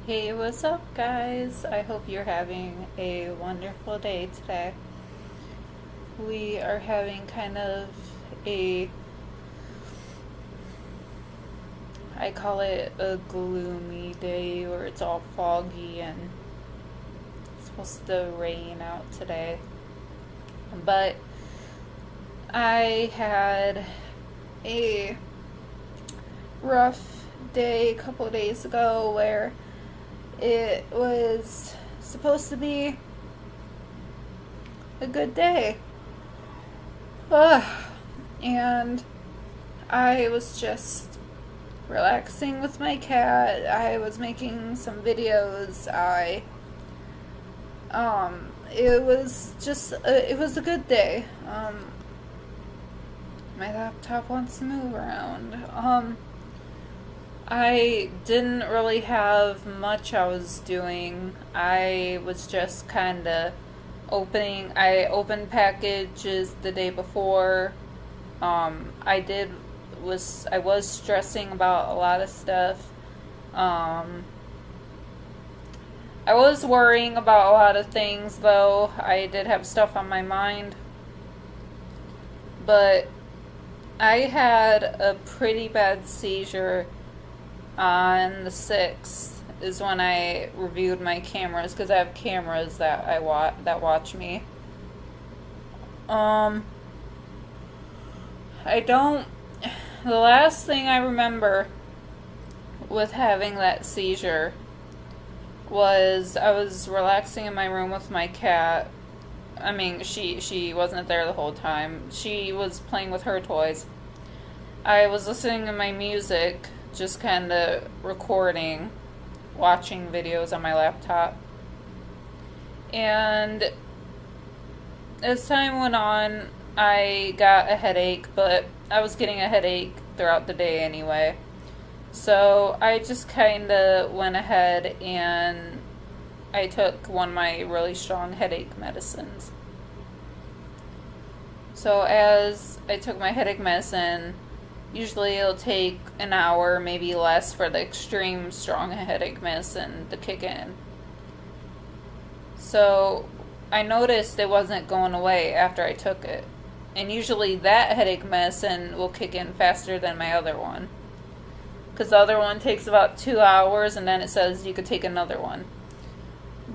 Hey, what's up, guys? I hope you're having a wonderful day today. We are having kind of a, I call it a gloomy day where it's all foggy and it's supposed to rain out today. But I had a rough day a couple days ago where it was supposed to be a good day. And I was just relaxing with my cat. I was making some videos. It was just, it was a good day. My laptop wants to move around. I didn't really have much I was doing. I was just kind of I opened packages the day before. I was stressing about a lot of stuff. I was worrying about a lot of things, though. I did have stuff on my mind. But I had a pretty bad seizure on the 6th is when I reviewed my cameras, because I have cameras that that watch me. I don't. The last thing I remember with having that seizure was I was relaxing in my room with my cat. I mean, she wasn't there the whole time. She was playing with her toys. I was listening to my music, just kind of recording, watching videos on my laptop. And as time went on, I got a headache, but I was getting a headache throughout the day anyway. So I just kind of went ahead and I took one of my really strong headache medicines. So as I took my headache medicine, usually it'll take an hour, maybe less, for the extreme strong headache medicine to kick in. So I noticed it wasn't going away after I took it. And usually that headache medicine will kick in faster than my other one. Because the other one takes about 2 hours and then it says you could take another one.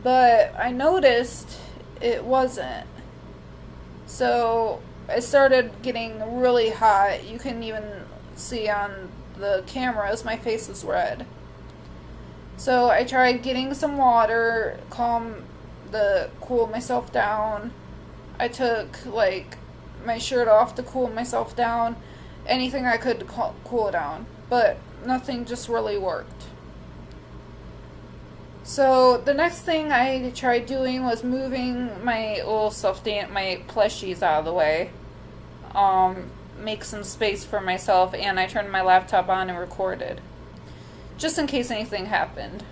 But I noticed it wasn't. So I started getting really hot. You can even see on the cameras my face is red. So I tried getting some water, cool myself down. I took my shirt off to cool myself down. Anything I could to cool down. But nothing just really worked. So the next thing I tried doing was moving my little my plushies out of the way. Make some space for myself, and I turned my laptop on and recorded. Just in case anything happened.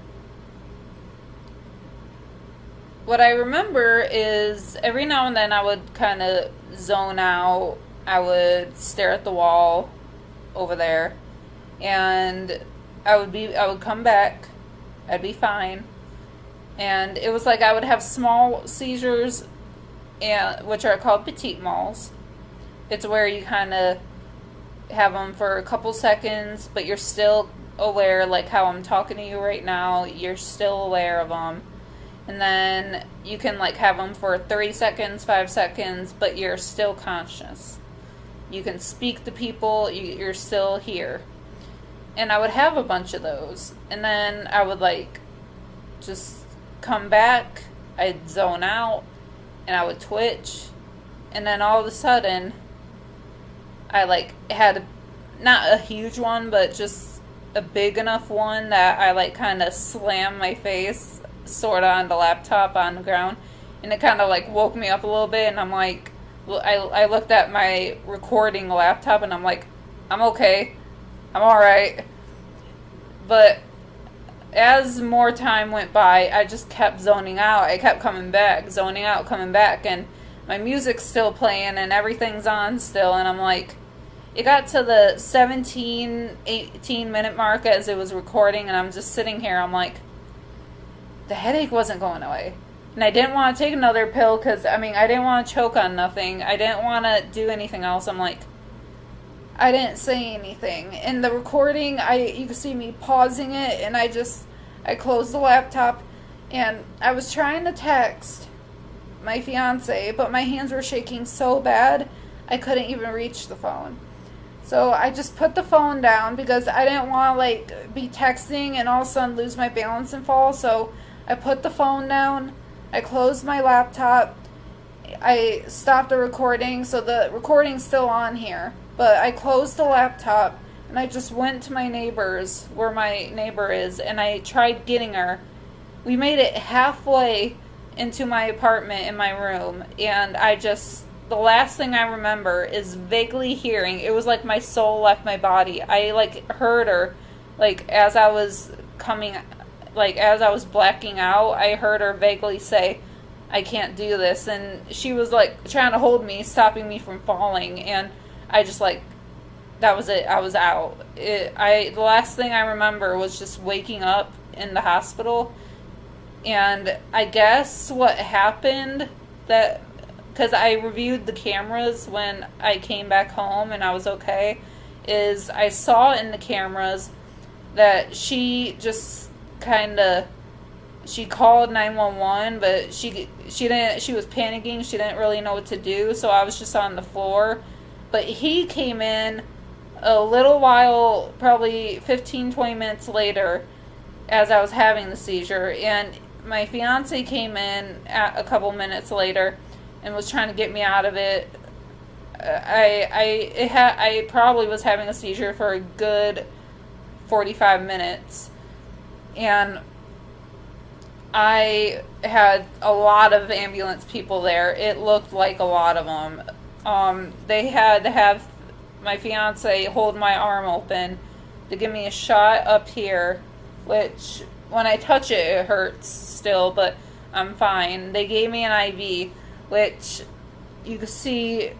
What I remember is every now and then I would kind of zone out. I would stare at the wall over there, and I would come back. I'd be fine. And it was like I would have small seizures, which are called petit mals. It's where you kind of have them for a couple seconds, but you're still aware, like how I'm talking to you right now, you're still aware of them. And then you can have them for 30 seconds, 5 seconds, but you're still conscious. You can speak to people, you're still here. And I would have a bunch of those. And then I would just come back, I'd zone out, and I would twitch. And then all of a sudden, I had not a huge one, but just a big enough one that I kind of slammed my face sort of on the laptop on the ground. And it kind of woke me up a little bit, and I'm I looked at my recording laptop and I'm I'm okay. I'm alright. But as more time went by, I just kept zoning out. I kept coming back, zoning out, coming back, and my music's still playing and everything's on still, and I'm it got to the 17, 18 minute mark as it was recording, and I'm just sitting here, I'm the headache wasn't going away. And I didn't want to take another pill because, I didn't want to choke on nothing. I didn't want to do anything else. I'm like, I didn't say anything. In the recording, you can see me pausing it, and I closed the laptop, and I was trying to text my fiance, but my hands were shaking so bad, I couldn't even reach the phone. So I just put the phone down because I didn't want to, be texting and all of a sudden lose my balance and fall. So I put the phone down. I closed my laptop. I stopped the recording, so the recording's still on here. But I closed the laptop, and I just went to my neighbor's, where my neighbor is, and I tried getting her. We made it halfway into my apartment in my room, and the last thing I remember is vaguely hearing, it was like my soul left my body. I, heard her, as I was as I was blacking out, I heard her vaguely say, I can't do this, and she was, trying to hold me, stopping me from falling, and I just, that was it. I was out. The last thing I remember was just waking up in the hospital, and I guess what happened, because I reviewed the cameras when I came back home and I was okay, is I saw in the cameras that she just she called 911, but she was panicking. She didn't really know what to do, so I was just on the floor. But he came in a little while, probably 15-20 minutes later, as I was having the seizure, and my fiance came in a couple minutes later and was trying to get me out of it. I probably was having a seizure for a good 45 minutes, and I had a lot of ambulance people there. It looked like a lot of them. They had to have my fiance hold my arm open to give me a shot up here, which when I touch it, it hurts still, but I'm fine. They gave me an IV, which you can see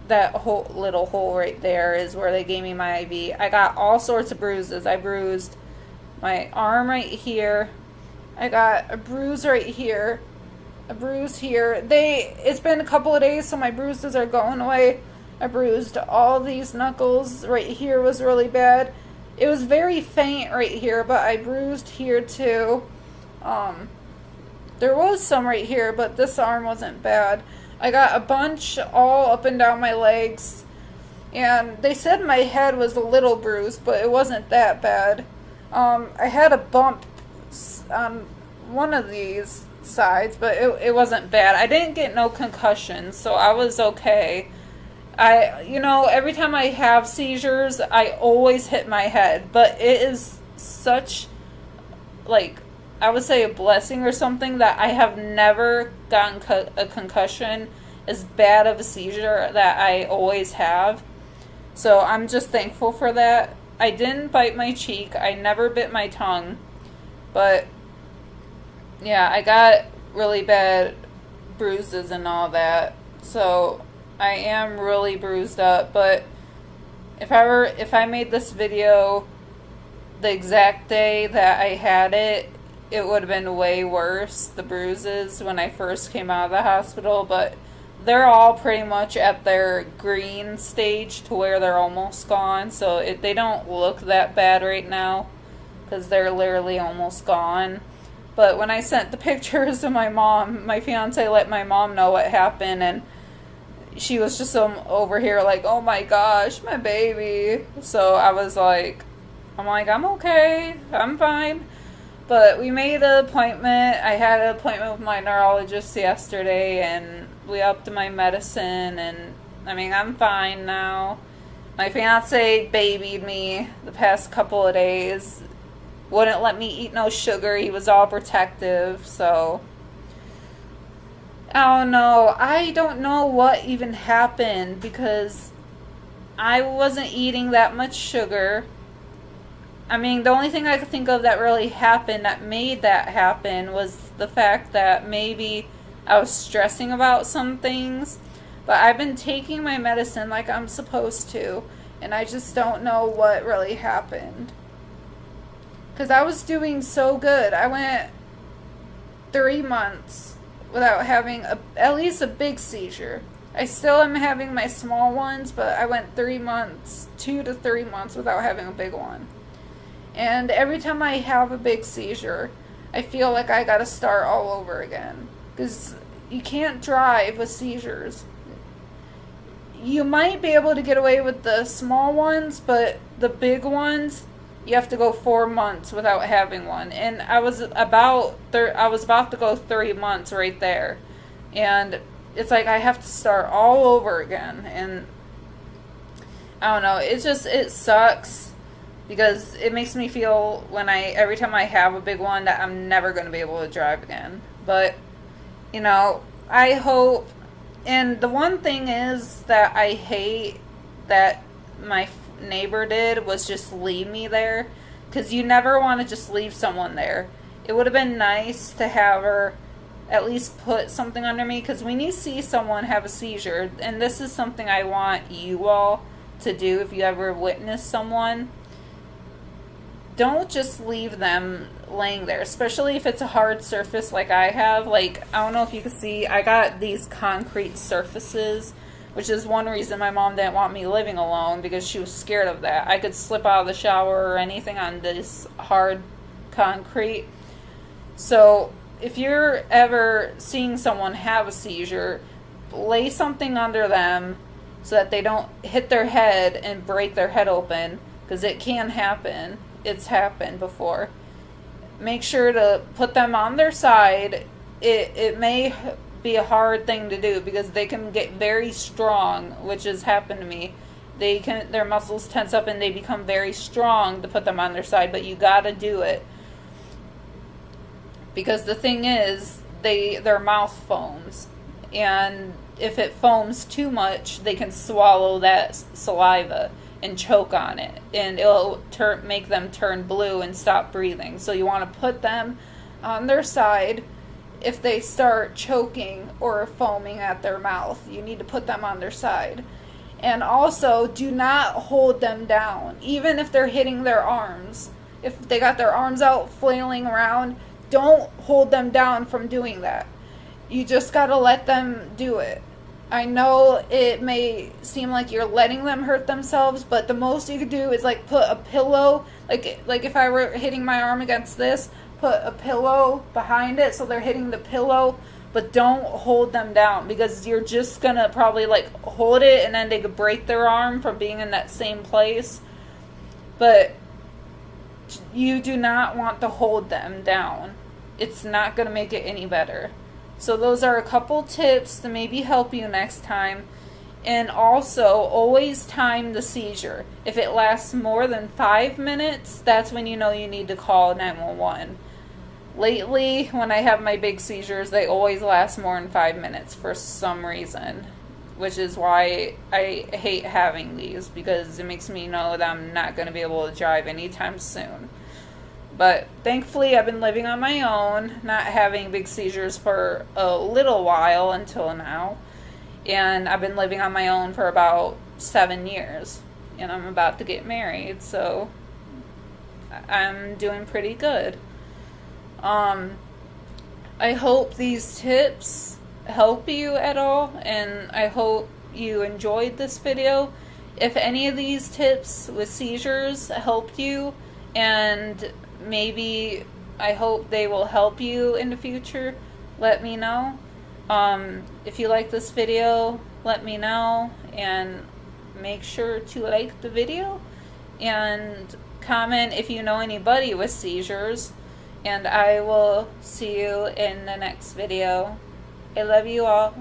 that whole little hole right there is where they gave me my IV. I got all sorts of bruises. I bruised my arm right here. I got a bruise right here. A bruise here. It's been a couple of days, so my bruises are going away. I bruised all these knuckles. Right here was really bad. It was very faint right here, but I bruised here too. There was some right here, but this arm wasn't bad. I got a bunch all up and down my legs, and they said my head was a little bruised, but it wasn't that bad. I had a bump on one of these sides, but it wasn't bad. I didn't get no concussions, so I was okay. Every time I have seizures, I always hit my head, but it is such, I would say a blessing or something that I have never gotten a concussion as bad of a seizure that I always have. So I'm just thankful for that. I didn't bite my cheek. I never bit my tongue. But, yeah, I got really bad bruises and all that. So I am really bruised up. But if I made this video the exact day that I had it, it would have been way worse, the bruises, when I first came out of the hospital. But they're all pretty much at their green stage to where they're almost gone. So they don't look that bad right now because they're literally almost gone. But when I sent the pictures to my mom, my fiance let my mom know what happened, and she was just over here like, oh my gosh, my baby. So I'm I'm okay, I'm fine. But we made an appointment. I had an appointment with my neurologist yesterday, and we upped my medicine, and I'm fine now. My fiance babied me the past couple of days. Wouldn't let me eat no sugar. He was all protective, so I don't know. I don't know what even happened because I wasn't eating that much sugar. The only thing I could think of that really happened that made that happen was the fact that maybe I was stressing about some things. But I've been taking my medicine like I'm supposed to, and I just don't know what really happened. Because I was doing so good. I went 3 months without having at least a big seizure. I still am having my small ones, but I went 3 months, 2 to 3 months without having a big one. And every time I have a big seizure, I feel like I gotta start all over again. Because you can't drive with seizures. You might be able to get away with the small ones, but the big ones, you have to go 4 months without having one. And I was about to go 3 months right there. And it's like I have to start all over again. And I don't know, it sucks because it makes me feel every time I have a big one that I'm never going to be able to drive again. But, you know, I hope, and the one thing is that I hate that my neighbor did was just leave me there, because you never want to just leave someone there. It would have been nice to have her at least put something under me, because when you see someone have a seizure, and this is something I want you all to do if you ever witness someone, don't just leave them laying there, especially if it's a hard surface like I have. Like, I don't know if you can see, I got these concrete surfaces, which is one reason my mom didn't want me living alone, because she was scared of that. I could slip out of the shower or anything on this hard concrete. So if you're ever seeing someone have a seizure, lay something under them so that they don't hit their head and break their head open, because it can happen. It's happened before. Make sure to put them on their side. It may be a hard thing to do because they can get very strong, which has happened to me. Their muscles tense up and they become very strong to put them on their side, but you gotta do it. Because the thing is, their mouth foams, and if it foams too much, they can swallow that saliva and choke on it, and it'll make them turn blue and stop breathing. So you want to put them on their side. If they start choking or foaming at their mouth, you need to put them on their side. And also, do not hold them down, even if they're hitting their arms. If they got their arms out flailing around, don't hold them down from doing that. You just gotta let them do it. I know it may seem like you're letting them hurt themselves, but the most you could do is like put a pillow, like if I were hitting my arm against this, put a pillow behind it so they're hitting the pillow, but don't hold them down, because you're just gonna probably like hold it and then they could break their arm from being in that same place. But you do not want to hold them down. It's not gonna make it any better. So those are a couple tips to maybe help you next time. And also, always time the seizure. If it lasts more than 5 minutes, that's when you know you need to call 911. Lately, when I have my big seizures, they always last more than 5 minutes for some reason. Which is why I hate having these, because it makes me know that I'm not going to be able to drive anytime soon. But thankfully, I've been living on my own, not having big seizures for a little while until now. And I've been living on my own for about 7 years. And I'm about to get married, so I'm doing pretty good. I hope these tips help you at all, and I hope you enjoyed this video. If any of these tips with seizures helped you, and maybe I hope they will help you in the future, let me know. If you like this video, let me know, and make sure to like the video and comment if you know anybody with seizures, and I will see you in the next video. I love you all.